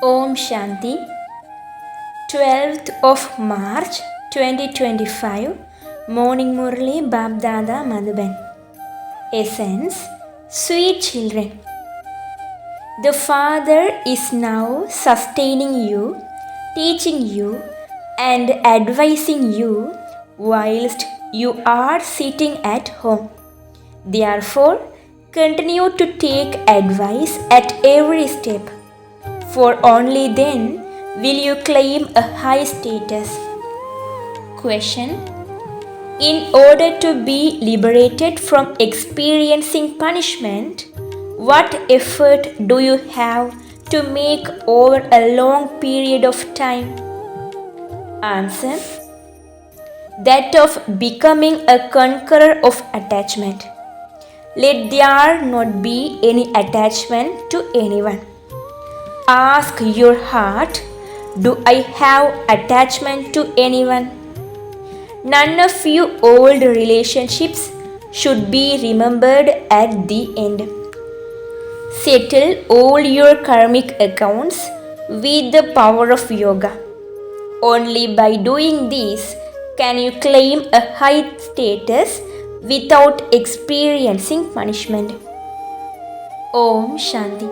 Om Shanti, 12th of March 2025, Morning Murli Babdada Madhuban. Essence, sweet children. The Father is now sustaining you, teaching you, and advising you whilst you are sitting at home. Therefore, continue to take advice at every step, for only then will you claim a high status. Question: in order to be liberated from experiencing punishment, what effort do you have to make over a long period of time? Answer: that of becoming a conqueror of attachment. Let there not be any attachment to anyone. Ask your heart, do I have attachment to anyone? None of your old relationships should be remembered at the end. Settle all your karmic accounts with the power of yoga. Only by doing this can you claim a high status without experiencing punishment. Om Shanti.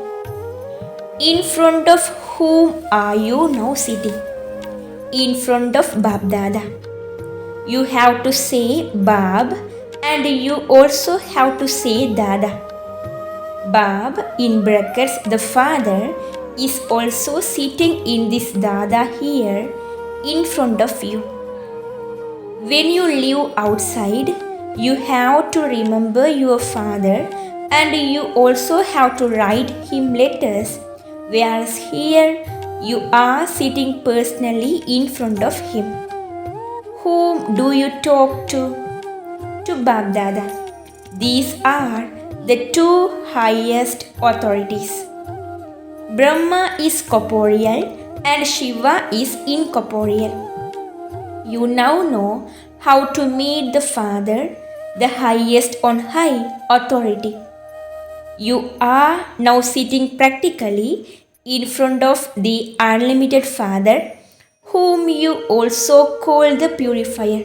In front of whom are you now sitting? In front of Bab Dada. You have to say Bab and you also have to say Dada. Bab, in brackets the father, is also sitting in this Dada here in front of you. When you live outside, you have to remember your father and you also have to write him letters, whereas here you are sitting personally in front of him. Whom do you talk to? To Bab Dada. These are the two highest authorities. Brahma is corporeal and Shiva is incorporeal. You now know how to meet the Father, the highest on high authority. You are now sitting practically in front of the unlimited Father, whom you also call the purifier.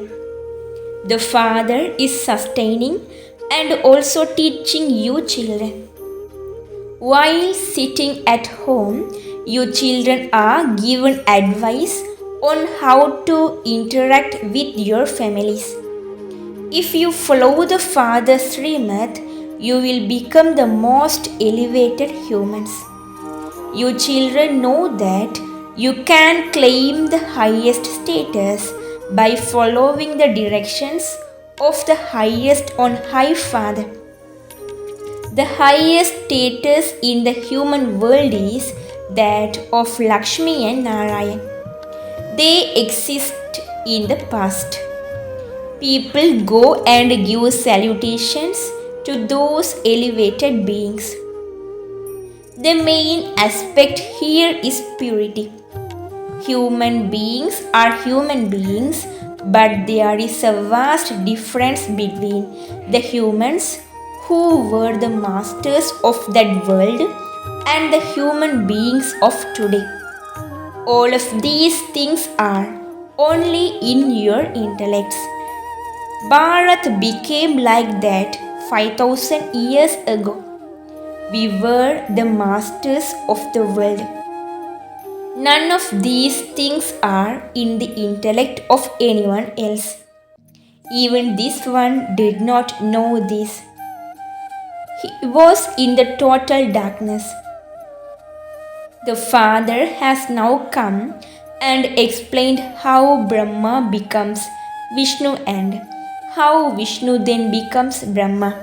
The Father is sustaining and also teaching you children. While sitting at home, you children are given advice on how to interact with your families. If you follow the Father's Srimad, you will become the most elevated humans. You children know that you can claim the highest status by following the directions of the highest on high Father. The highest status in the human world is that of Lakshmi and Narayan. They exist in the past. People go and give salutations to those elevated beings. The main aspect here is purity. Human beings are human beings, but there is a vast difference between the humans who were the masters of that world and the human beings of today. All of these things are only in your intellects. Bharat became like that 5,000 years ago. We were the masters of the world. None of these things are in the intellect of anyone else. Even this one did not know this. He was in the total darkness. The Father has now come and explained how Brahma becomes Vishnu and how Vishnu then becomes Brahma.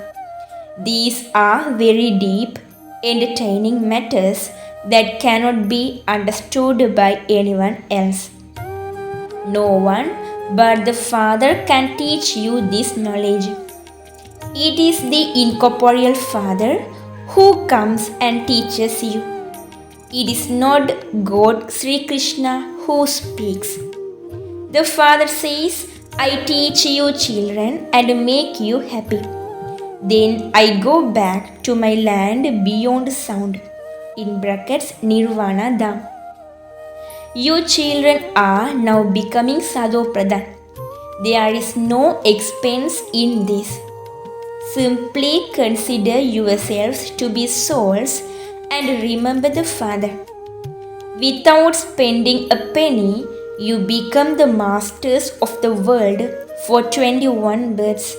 These are very deep, entertaining matters that cannot be understood by anyone else. No one but the Father can teach you this knowledge. It is the incorporeal Father who comes and teaches you. It is not God Sri Krishna who speaks. The Father says, I teach you children and make you happy. Then I go back to my land beyond sound, in brackets Nirvana Dham. You children are now becoming Sadopradhan. There is no expense in this. Simply consider yourselves to be souls and remember the Father. Without spending a penny, you become the masters of the world for 21 births.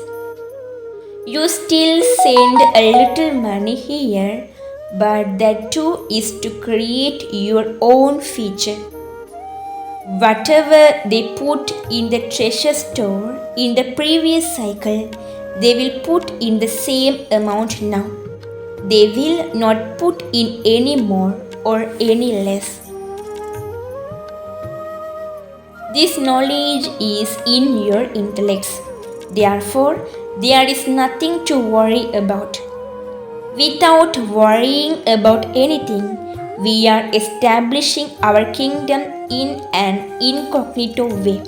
You still send a little money here, but that too is to create your own future. Whatever they put in the treasure store in the previous cycle, they will put in the same amount now. They will not put in any more or any less. This knowledge is in your intellects. Therefore, there is nothing to worry about. Without worrying about anything, we are establishing our kingdom in an incognito way.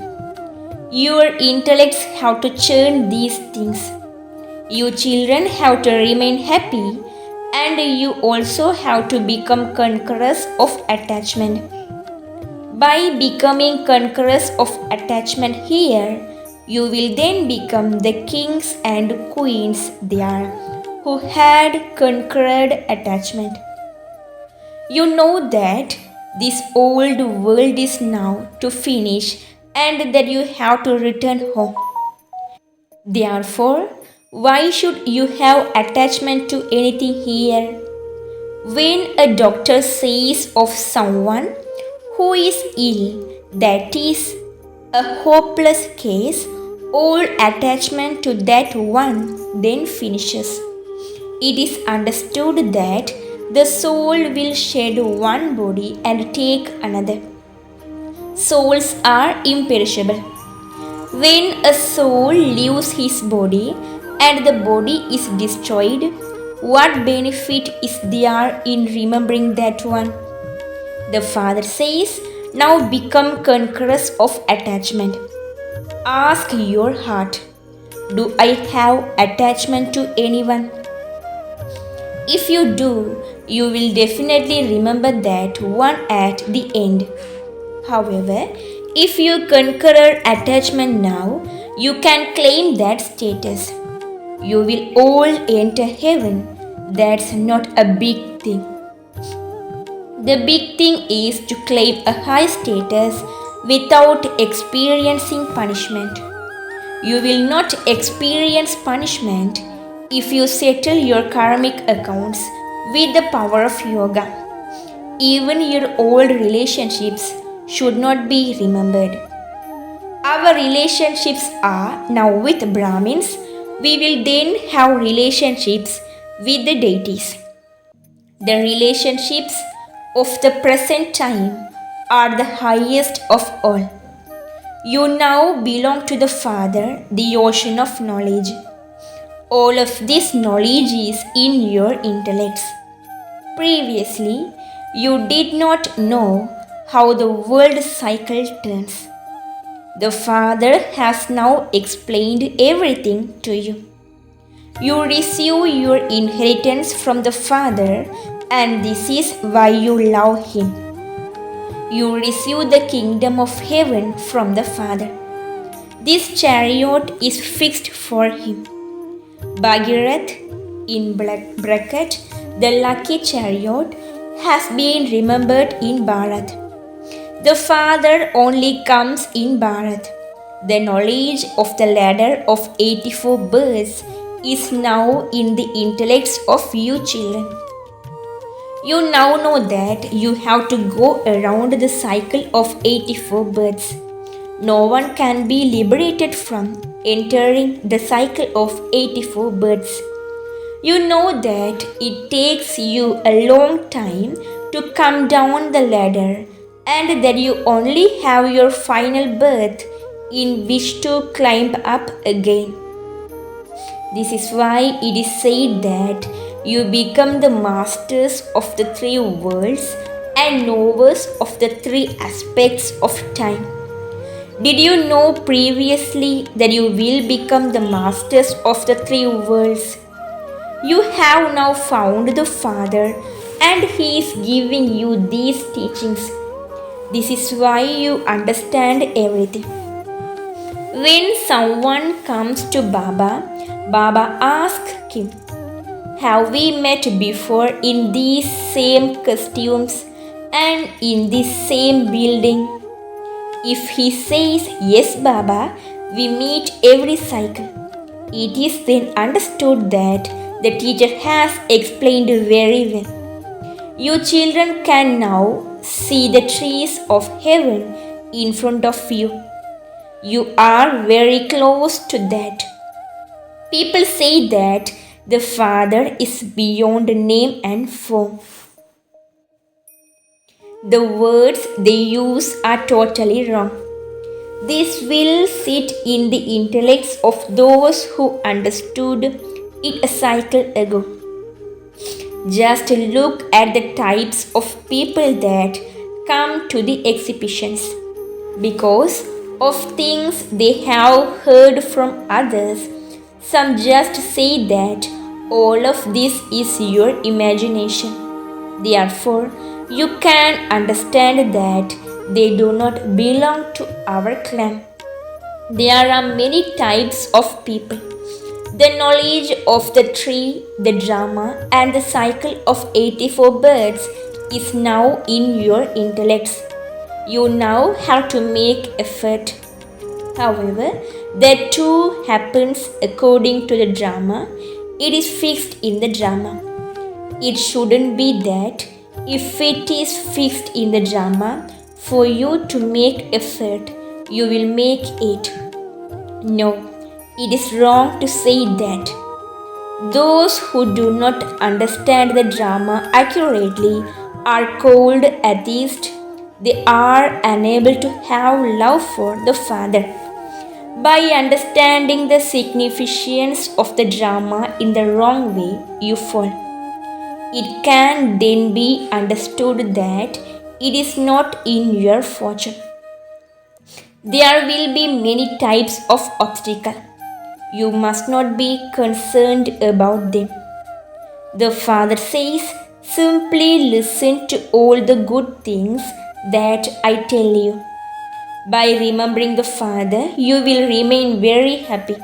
Your intellects have to churn these things. You children have to remain happy, and you also have to become conquerors of attachment. By becoming conquerors of attachment here, you will then become the kings and queens there who had conquered attachment. You know that this old world is now to finish and that you have to return home. Therefore, why should you have attachment to anything here? When a doctor says of someone who is ill that is a hopeless case, all attachment to that one then finishes. It is understood that the soul will shed one body and take another. Souls are imperishable. When a soul leaves his body and the body is destroyed, what benefit is there in remembering that one? The Father says, now become conquerors of attachment. Ask your heart, do I have attachment to anyone? If you do, you will definitely remember that one at the end. However, if you conquer attachment now, you can claim that status. You will all enter heaven. That's not a big thing. The big thing is to claim a high status without experiencing punishment. You will not experience punishment if you settle your karmic accounts with the power of yoga. Even your old relationships should not be remembered. Our relationships are now with Brahmins. We will then have relationships with the deities. The relationships of the present time are the highest of all. You now belong to the Father, the ocean of knowledge. All of this knowledge is in your intellects. Previously, you did not know how the world cycle turns. The Father has now explained everything to you. You receive your inheritance from the Father, and this is why you love Him. You receive the kingdom of heaven from the Father. This chariot is fixed for Him. Bhagirath, in bracket, the lucky chariot, has been remembered in Bharat. The Father only comes in Bharat. The knowledge of the ladder of 84 births is now in the intellects of you children. You now know that you have to go around the cycle of 84 births. No one can be liberated from entering the cycle of 84 births. You know that it takes you a long time to come down the ladder and that you only have your final birth in which to climb up again. This is why it is said that you become the masters of the three worlds and knowers of the three aspects of time. Did you know previously that you will become the masters of the three worlds? You have now found the Father and He is giving you these teachings. This is why you understand everything. When someone comes to Baba, Baba asks him, have we met before in these same costumes and in this same building? If he says, yes, Baba, we meet every cycle, it is then understood that the teacher has explained very well. You children can now see the trees of heaven in front of you. You are very close to that. People say that the Father is beyond name and form. The words they use are totally wrong. This will sit in the intellects of those who understood it a cycle ago. Just look at the types of people that come to the exhibitions. Because of things they have heard from others, some just say that all of this is your imagination. Therefore, you can understand that they do not belong to our clan. There are many types of people. The knowledge of the tree, the drama, and the cycle of 84 birds is now in your intellects. You now have to make effort. However, that too happens according to the drama. It is fixed in the drama. It shouldn't be that if it is fixed in the drama, for you to make effort, you will make it. No, it is wrong to say that. Those who do not understand the drama accurately are called atheists. They are unable to have love for the Father. By understanding the significance of the drama in the wrong way, you fall. It can then be understood that it is not in your fortune. There will be many types of obstacles. You must not be concerned about them. The Father says, simply listen to all the good things that I tell you. By remembering the Father, you will remain very happy.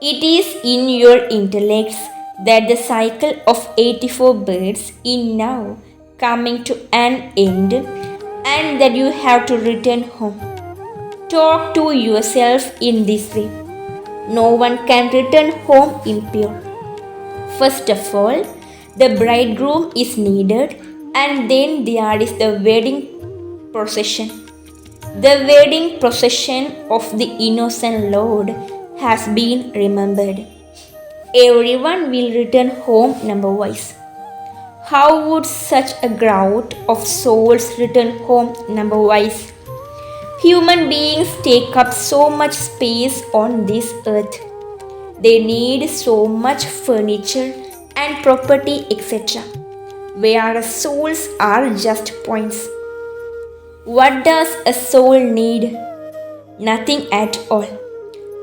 It is in your intellects that the cycle of 84 birds is now coming to an end and that you have to return home. Talk to yourself in this way. No one can return home impure. First of all, the bridegroom is needed, and then there is the wedding procession. The wedding procession of the innocent Lord has been remembered. Everyone will return home number-wise. How would such a crowd of souls return home number-wise? Human beings take up so much space on this earth. They need so much furniture and property, etc. Whereas souls are just points. What does a soul need? Nothing at all.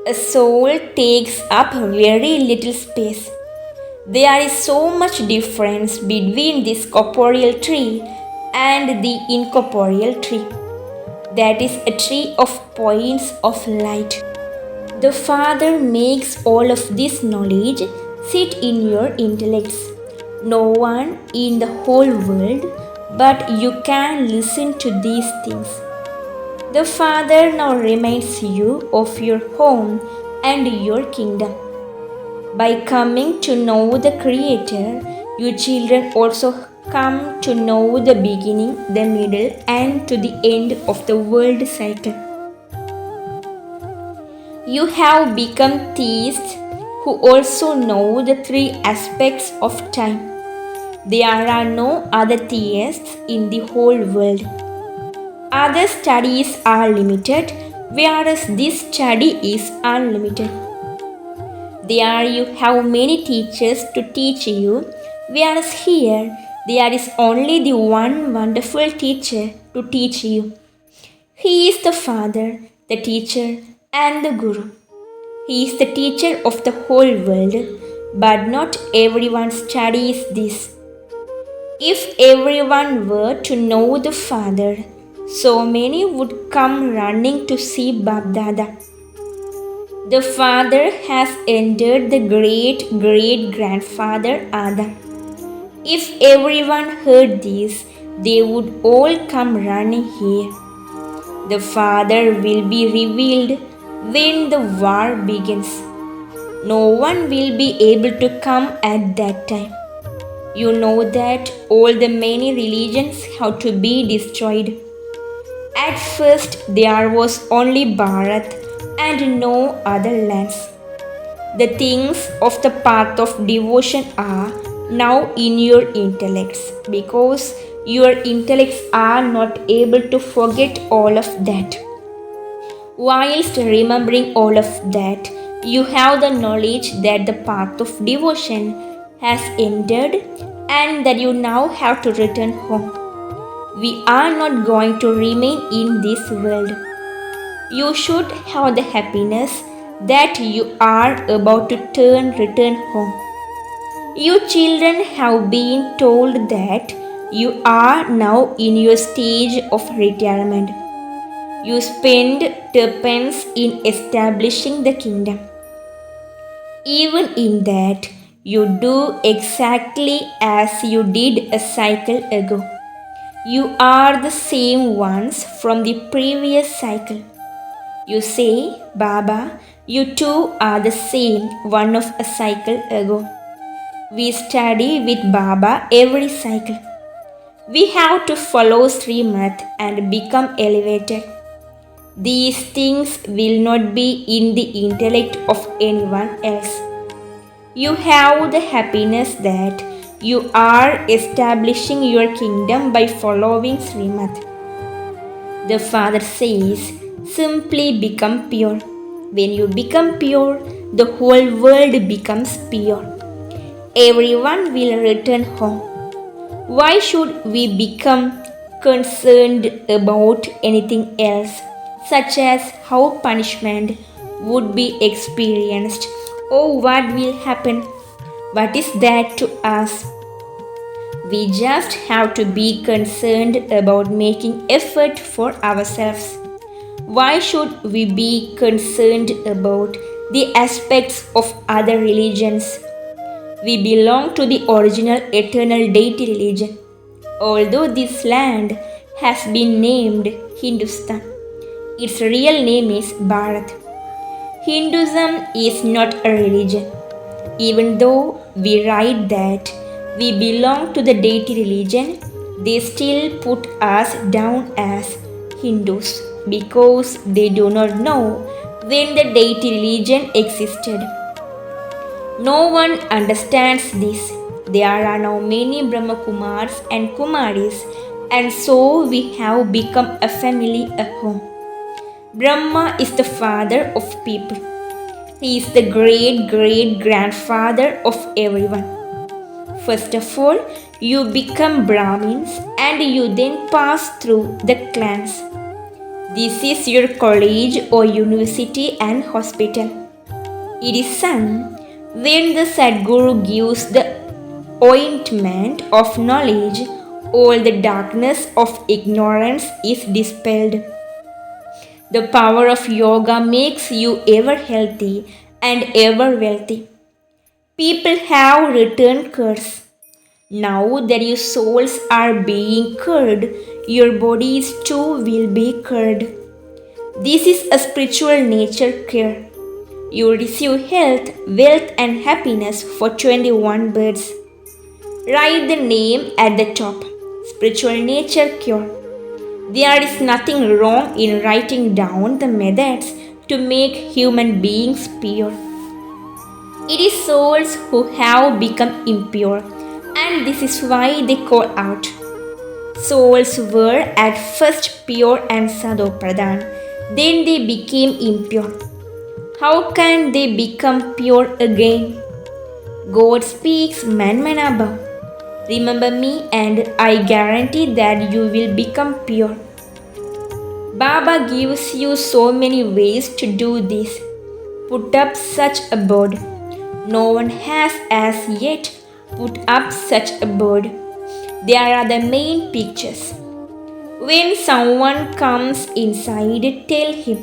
A soul takes up very little space. There is so much difference between this corporeal tree and the incorporeal tree. That is a tree of points of light. The Father makes all of this knowledge sit in your intellects. No one in the whole world but you can listen to these things. The Father now reminds you of your home and your kingdom. By coming to know the Creator, you children also come to know the beginning, the middle, and to the end of the world cycle. You have become theists who also know the three aspects of time. There are no other theists in the whole world. Other studies are limited, whereas this study is unlimited. There you have many teachers to teach you, whereas here there is only the one wonderful teacher to teach you. He is the Father, the teacher, and the Guru. He is the teacher of the whole world, but not everyone studies this. If everyone were to know the Father, So many would come running to see Babdada. The father has entered the great great grandfather Adam. If everyone heard this, they would all come running here. The Father will be revealed when the war begins. No one will be able to come at that time. You know that all the many religions have to be destroyed. At first, there was only Bharat and no other lands. The things of the path of devotion are now in your intellects because your intellects are not able to forget all of that. Whilst remembering all of that, you have the knowledge that the path of devotion has ended and that you now have to return home. We are not going to remain in this world. You should have the happiness that you are about to return home. You children have been told that you are now in your stage of retirement. You spend tuppence in establishing the kingdom. Even in that, you do exactly as you did a cycle ago. You are the same ones from the previous cycle. You say, Baba, you too are the same one of a cycle ago. We study with Baba every cycle. We have to follow Srimad and become elevated. These things will not be in the intellect of anyone else. You have the happiness that you are establishing your kingdom by following Srimad. The Father says, simply become pure. When you become pure, the whole world becomes pure. Everyone will return home. Why should we become concerned about anything else, such as how punishment would be experienced or what will happen? What is that to us? We just have to be concerned about making effort for ourselves. Why should we be concerned about the aspects of other religions? We belong to the original eternal deity religion. Although this land has been named Hindustan, its real name is Bharat. Hinduism is not a religion. Even though we write that we belong to the deity religion, they still put us down as Hindus because they do not know when the deity religion existed. No one understands this. There are now many Brahma Kumars and Kumaris, and so we have become a family, a home. Brahma is the father of people. He is the great great grandfather of everyone. First of all, you become Brahmins and you then pass through the clans. This is your college or university and hospital. It is sung when the Sadguru gives the ointment of knowledge, all the darkness of ignorance is dispelled. The power of yoga makes you ever healthy and ever wealthy. People have returned curse. Now that your souls are being cured, your bodies too will be cured. This is a spiritual nature cure. You receive health, wealth, and happiness for 21 birds. Write the name at the top. Spiritual nature cure. There is nothing wrong in writing down the methods to make human beings pure. It is souls who have become impure, and this is why they call out. Souls were at first pure and sadopradhan, then they became impure. How can they become pure again? God speaks Manmanabha. Remember me and I guarantee that you will become pure. Baba gives you so many ways to do this. Put up such a board. No one has as yet put up such a board. There are the main pictures. When someone comes inside, tell him,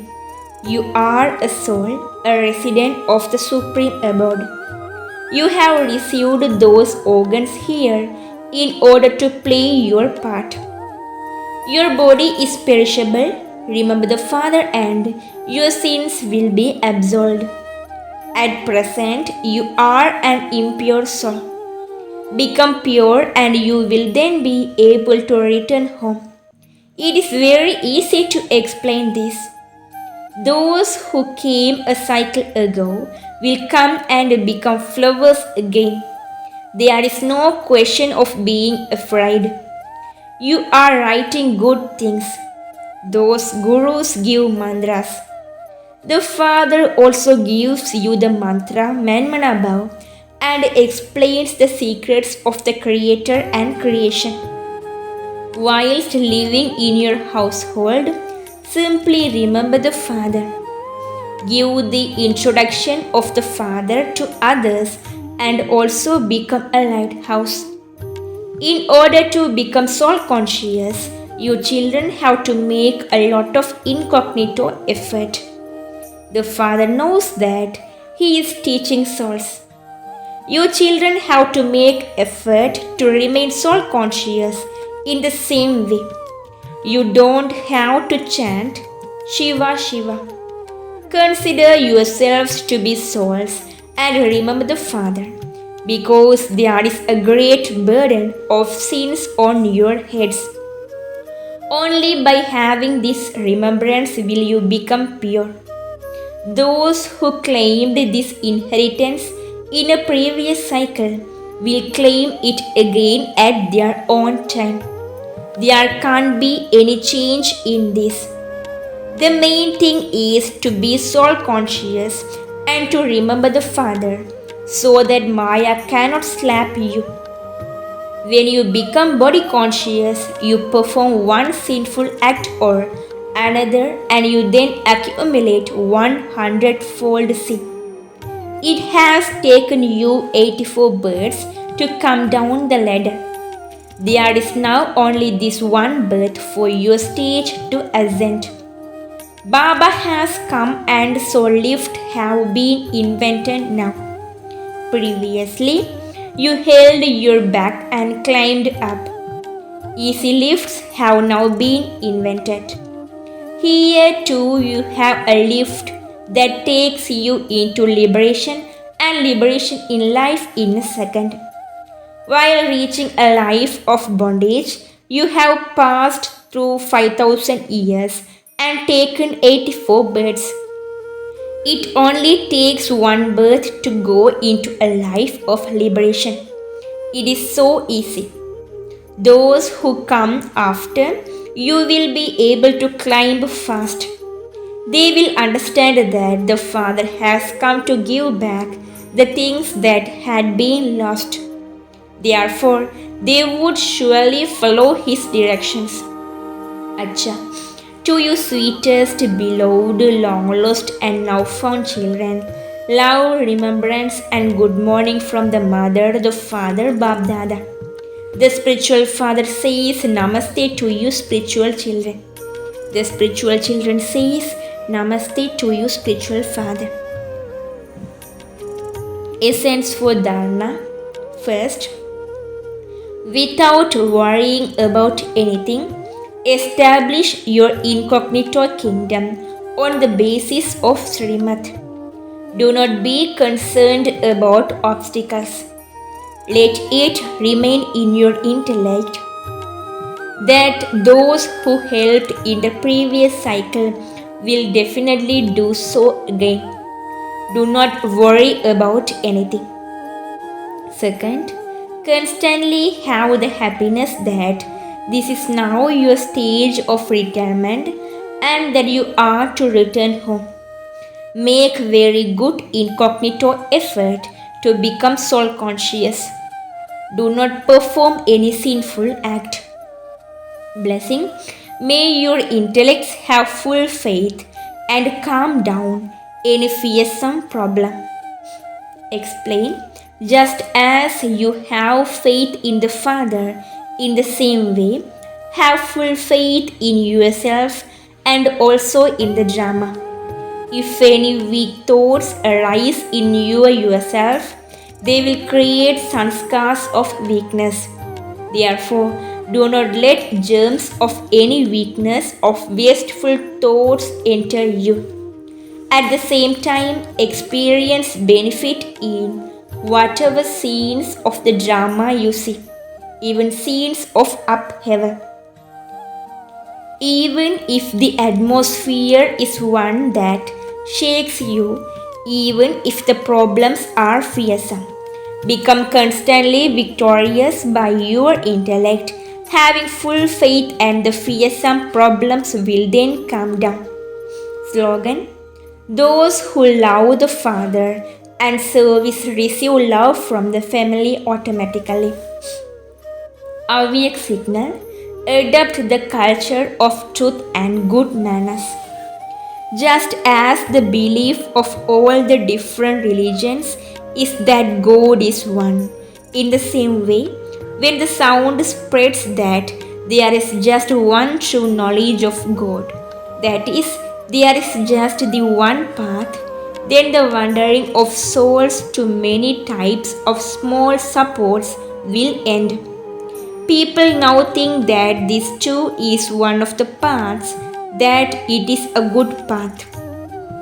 "You are a soul, a resident of the supreme abode. You have received those organs here in order to play your part. Your body is perishable. Remember the Father, and your sins will be absolved. At present, you are an impure soul. Become pure, and you will then be able to return home." It is very easy to explain this. Those who came a cycle ago will come and become flowers again. There is no question of being afraid. You are writing good things. Those gurus give mantras. The Father also gives you the mantra mentioned above and explains the secrets of the Creator and creation. Whilst living in your household, simply remember the Father. Give the introduction of the Father to others and also become a lighthouse. In order to become soul conscious, you children have to make a lot of incognito effort. The Father knows that He is teaching souls. You children have to make effort to remain soul conscious in the same way. You don't have to chant Shiva Shiva. Consider yourselves to be souls and remember the Father, because there is a great burden of sins on your heads. Only by having this remembrance will you become pure. Those who claimed this inheritance in a previous cycle will claim it again at their own time. There can't be any change in this. The main thing is to be soul conscious and to remember the Father, so that Maya cannot slap you. When you become body conscious, you perform one sinful act or another, and you then accumulate 100-fold sin. It has taken you 84 births to come down the ladder. There is now only this one birth for your stage to ascend. Baba has come and so lifts have been invented now. Previously, you held your back and climbed up. Easy lifts have now been invented. Here too you have a lift that takes you into liberation and liberation in life in a second. While reaching a life of bondage, you have passed through 5,000 years and taken 84 births. It only takes one birth to go into a life of liberation. It is so easy. Those who come after you will be able to climb fast. They will understand that the Father has come to give back the things that had been lost. Therefore, they would surely follow His directions. Acha. To you sweetest, beloved, long lost and now found children, love, remembrance and good morning from the Mother, the Father, Bab Dada. The spiritual father says Namaste to you spiritual children. The spiritual children says Namaste to you spiritual father. Essence for Dharana. First, without worrying about anything, establish your incognito kingdom on the basis of Srimad. Do not be concerned about obstacles. Let it remain in your intellect that those who helped in the previous cycle will definitely do so again. Do not worry about anything. Second, constantly have the happiness that this is now your stage of retirement and that you are to return home. Make very good incognito effort to become soul conscious. Do not perform any sinful act. Blessing. May your intellects have full faith and calm down any fearsome problem. Explain. Just as you have faith in the Father, in the same way, Have full faith in yourself and also in the drama. If any weak thoughts arise in yourself, they will create sanskars of weakness. Therefore, do not let germs of any weakness of wasteful thoughts enter you. At the same time, experience benefit in whatever scenes of the drama you see, even scenes of upheaval. Even if the atmosphere is one that shakes you, even if the problems are fearsome, become constantly victorious by your intellect, having full faith, and the fearsome problems will then come down. Slogan: those who love the Father and service receive love from the family automatically. Aviak signal: adopt the culture of truth and good manners. Just as the belief of all the different religions is that God is one, in the same way, when the sound spreads that there is just one true knowledge of God, that is, there is just the one path, then the wandering of souls to many types of small supports will end. People now think that this too is one of the paths, that it is a good path.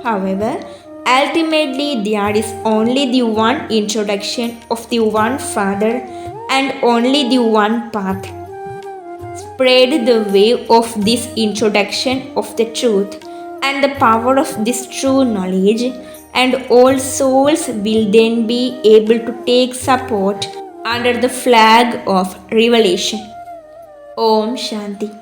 However, ultimately there is only the one introduction of the one Father and only the one path. Spread the wave of this introduction of the truth and the power of this true knowledge, and all souls will then be able to take support under the flag of revelation. Om Shanti.